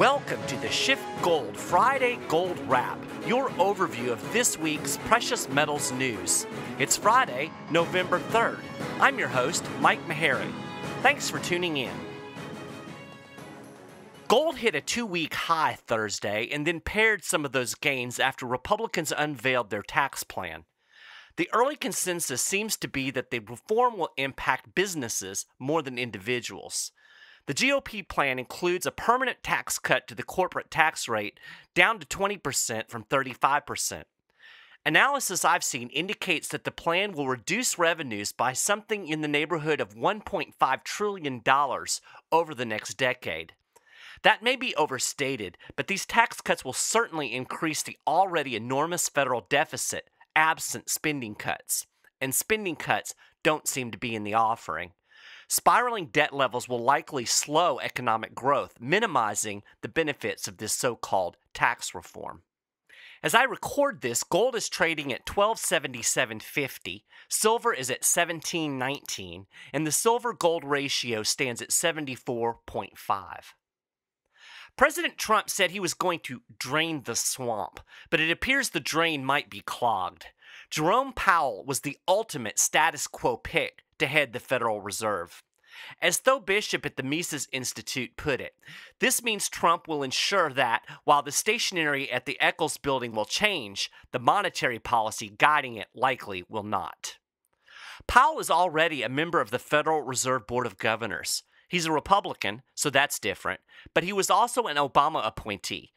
Welcome to the SchiffGold Friday Gold Wrap, your overview of this week's precious metals news. It's Friday, November 3rd. I'm your host, Mike Maharrey. Thanks for tuning in. Gold hit a two-week high Thursday and then pared some of those gains after Republicans unveiled their tax plan. The early consensus seems to be that the reform will impact businesses more than individuals. The GOP plan includes a permanent tax cut to the corporate tax rate down to 20% from 35%. Analysis I've seen indicates that the plan will reduce revenues by something in the neighborhood of $1.5 trillion over the next decade. That may be overstated, but these tax cuts will certainly increase the already enormous federal deficit absent spending cuts. And spending cuts don't seem to be in the offering. Spiraling debt levels will likely slow economic growth, minimizing the benefits of this so-called tax reform. As I record this, gold is trading at $1277.50, silver is at $17.19, and the silver-gold ratio stands at 74.5. President Trump said he was going to drain the swamp, but it appears the drain might be clogged. Jerome Powell was the ultimate status quo pick to head the Federal Reserve. As Tho Bishop at the Mises Institute put it, this means Trump will ensure that, while the stationery at the Eccles building will change, the monetary policy guiding it likely will not. Powell is already a member of the Federal Reserve Board of Governors. He's a Republican, so that's different, but he was also an Obama appointee.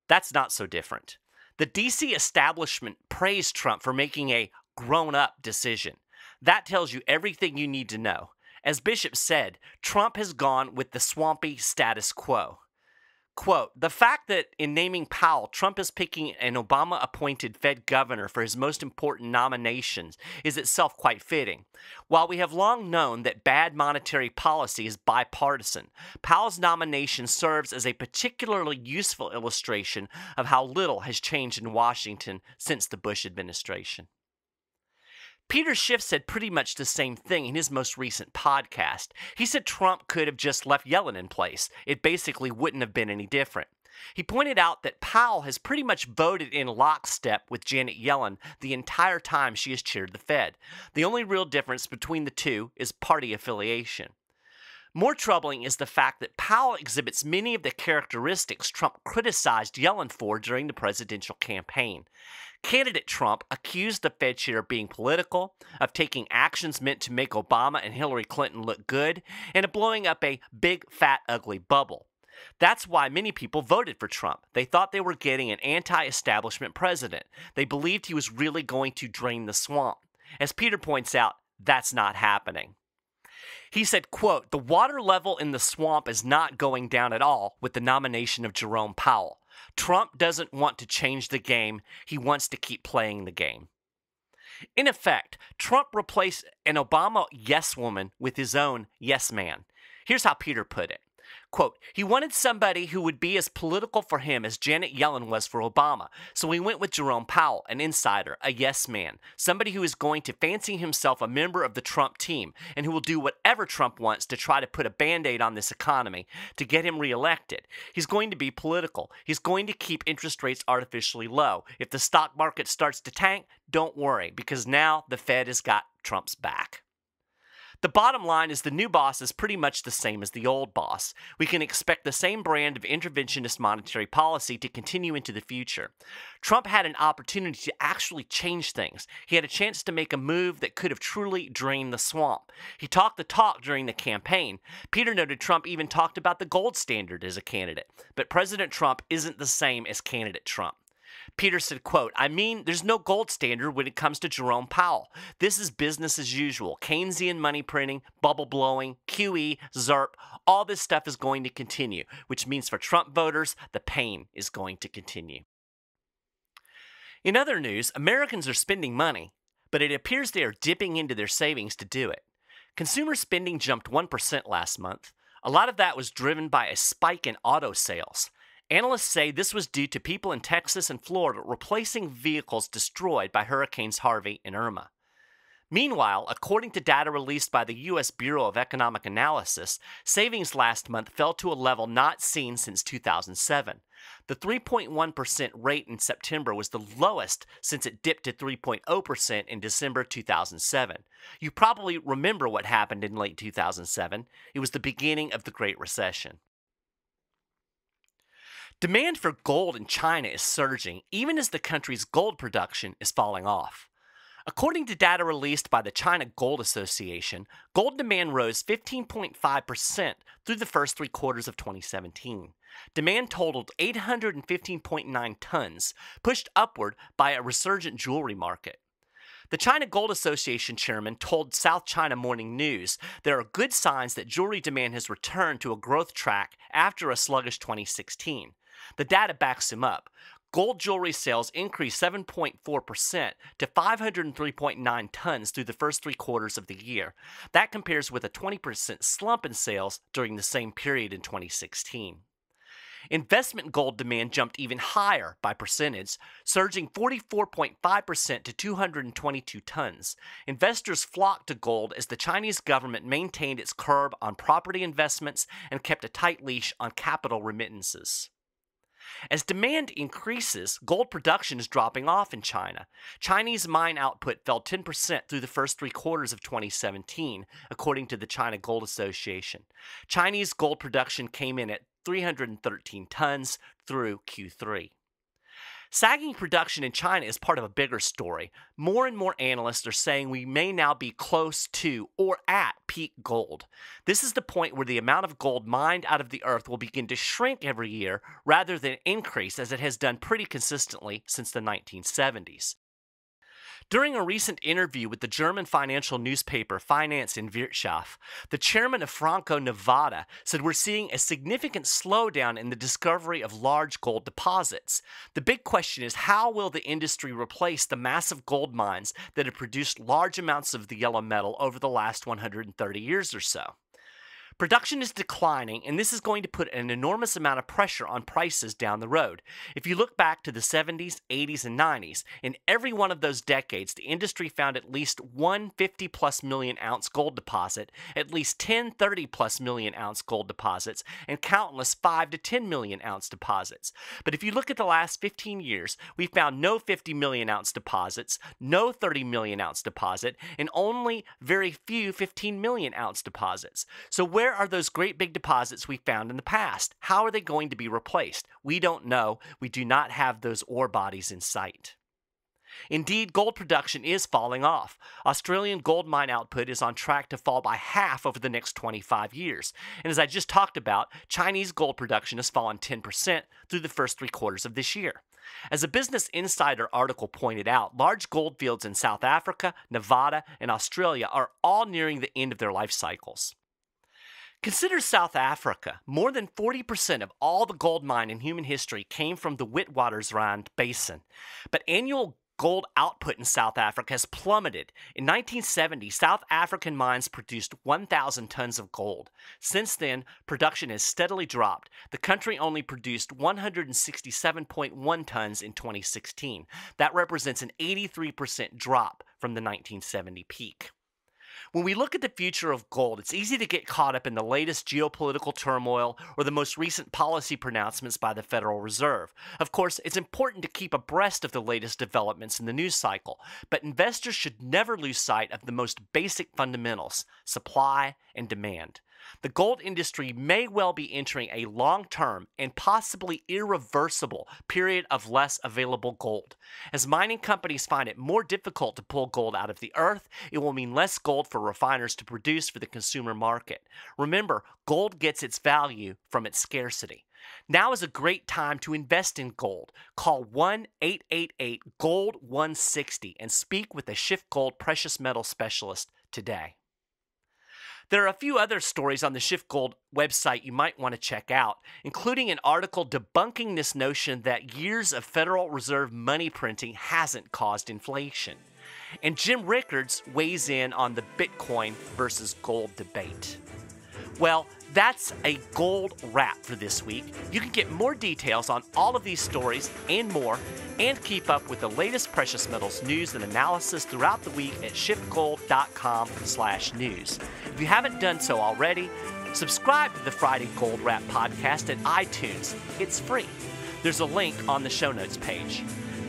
That's not so different. The D.C. establishment praised Trump for making a grown-up decision. That tells you everything you need to know. As Bishop said, Trump has gone with the swampy status quo. Quote, the fact that in naming Powell, Trump is picking an Obama-appointed Fed governor for his most important nominations is itself quite fitting. While we have long known that bad monetary policy is bipartisan, Powell's nomination serves as a particularly useful illustration of how little has changed in Washington since the Bush administration. Peter Schiff said pretty much the same thing in his most recent podcast. He said Trump could have just left Yellen in place. It basically wouldn't have been any different. He pointed out that Powell has pretty much voted in lockstep with Janet Yellen the entire time she has chaired the Fed. The only real difference between the two is party affiliation. More troubling is the fact that Powell exhibits many of the characteristics Trump criticized Yellen for during the presidential campaign. Candidate Trump accused the Fed chair of being political, of taking actions meant to make Obama and Hillary Clinton look good, and of blowing up a big, fat, ugly bubble. That's why many people voted for Trump. They thought they were getting an anti-establishment president. They believed he was really going to drain the swamp. As Peter points out, that's not happening. He said, quote, the water level in the swamp is not going down at all with the nomination of Jerome Powell. Trump doesn't want to change the game. He wants to keep playing the game. In effect, Trump replaced an Obama yes woman with his own yes man. Here's how Peter put it. Quote, he wanted somebody who would be as political for him as Janet Yellen was for Obama, so he went with Jerome Powell, an insider, a yes man, somebody who is going to fancy himself a member of the Trump team and who will do whatever Trump wants to try to put a Band-Aid on this economy to get him reelected. He's going to be political. He's going to keep interest rates artificially low. If the stock market starts to tank, don't worry, because now the Fed has got Trump's back. The bottom line is the new boss is pretty much the same as the old boss. We can expect the same brand of interventionist monetary policy to continue into the future. Trump had an opportunity to actually change things. He had a chance to make a move that could have truly drained the swamp. He talked the talk during the campaign. Peter noted Trump even talked about the gold standard as a candidate. But President Trump isn't the same as candidate Trump. Peter said, quote, I mean, there's no gold standard when it comes to Jerome Powell. This is business as usual. Keynesian money printing, bubble blowing, QE, ZERP, all this stuff is going to continue, which means for Trump voters, the pain is going to continue. In other news, Americans are spending money, but it appears they are dipping into their savings to do it. Consumer spending jumped 1% last month. A lot of that was driven by a spike in auto sales. Analysts say this was due to people in Texas and Florida replacing vehicles destroyed by Hurricanes Harvey and Irma. Meanwhile, according to data released by the U.S. Bureau of Economic Analysis, savings last month fell to a level not seen since 2007. The 3.1% rate in September was the lowest since it dipped to 3.0% in December 2007. You probably remember what happened in late 2007. It was the beginning of the Great Recession. Demand for gold in China is surging, even as the country's gold production is falling off. According to data released by the China Gold Association, gold demand rose 15.5% through the first 3 quarters of 2017. Demand totaled 815.9 tons, pushed upward by a resurgent jewelry market. The China Gold Association chairman told South China Morning News there are good signs that jewelry demand has returned to a growth track after a sluggish 2016. The data backs him up. Gold jewelry sales increased 7.4% to 503.9 tons through the first 3 quarters of the year. That compares with a 20% slump in sales during the same period in 2016. Investment gold demand jumped even higher by percentage, surging 44.5% to 222 tons. Investors flocked to gold as the Chinese government maintained its curb on property investments and kept a tight leash on capital remittances. As demand increases, gold production is dropping off in China. Chinese mine output fell 10% through the first 3 quarters of 2017, according to the China Gold Association. Chinese gold production came in at 313 tons through Q3. Sagging production in China is part of a bigger story. More and more analysts are saying we may now be close to or at peak gold. This is the point where the amount of gold mined out of the earth will begin to shrink every year rather than increase, as it has done pretty consistently since the 1970s. During a recent interview with the German financial newspaper Finance in Wirtschaft, the chairman of Franco-Nevada said we're seeing a significant slowdown in the discovery of large gold deposits. The big question is, how will the industry replace the massive gold mines that have produced large amounts of the yellow metal over the last 130 years or so? Production is declining, and this is going to put an enormous amount of pressure on prices down the road. If you look back to the 70s, 80s, and 90s, in every one of those decades, the industry found at least one 50-plus million ounce gold deposit, at least 10 30-plus million ounce gold deposits, and countless 5 to 10 million ounce deposits. But if you look at the last 15 years, we've found no 50 million ounce deposits, no 30 million ounce deposit, and only very few 15 million ounce deposits. So where are those great big deposits we found in the past? How are they going to be replaced? We don't know. We do not have those ore bodies in sight. Indeed, gold production is falling off. Australian gold mine output is on track to fall by half over the next 25 years. And as I just talked about, Chinese gold production has fallen 10% through the first 3 quarters of this year. As a Business Insider article pointed out, large gold fields in South Africa, Nevada, and Australia are all nearing the end of their life cycles. Consider South Africa. More than 40% of all the gold mined in human history came from the Witwatersrand Basin. But annual gold output in South Africa has plummeted. In 1970, South African mines produced 1,000 tons of gold. Since then, production has steadily dropped. The country only produced 167.1 tons in 2016. That represents an 83% drop from the 1970 peak. When we look at the future of gold, it's easy to get caught up in the latest geopolitical turmoil or the most recent policy pronouncements by the Federal Reserve. Of course, it's important to keep abreast of the latest developments in the news cycle, but investors should never lose sight of the most basic fundamentals: supply and demand. The gold industry may well be entering a long-term and possibly irreversible period of less available gold. As mining companies find it more difficult to pull gold out of the earth, it will mean less gold for refiners to produce for the consumer market. Remember, gold gets its value from its scarcity. Now is a great time to invest in gold. Call 1-888-GOLD-160 and speak with a SchiffGold precious metal specialist today. There are a few other stories on the SchiffGold website you might want to check out, including an article debunking this notion that years of Federal Reserve money printing hasn't caused inflation. And Jim Rickards weighs in on the Bitcoin versus gold debate. Well, that's a gold wrap for this week. You can get more details on all of these stories and more, and keep up with the latest precious metals news and analysis throughout the week at SchiffGold.com/news. If you haven't done so already, subscribe to the Friday Gold Wrap podcast at iTunes. It's free. There's a link on the show notes page.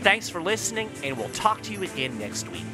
Thanks for listening, and we'll talk to you again next week.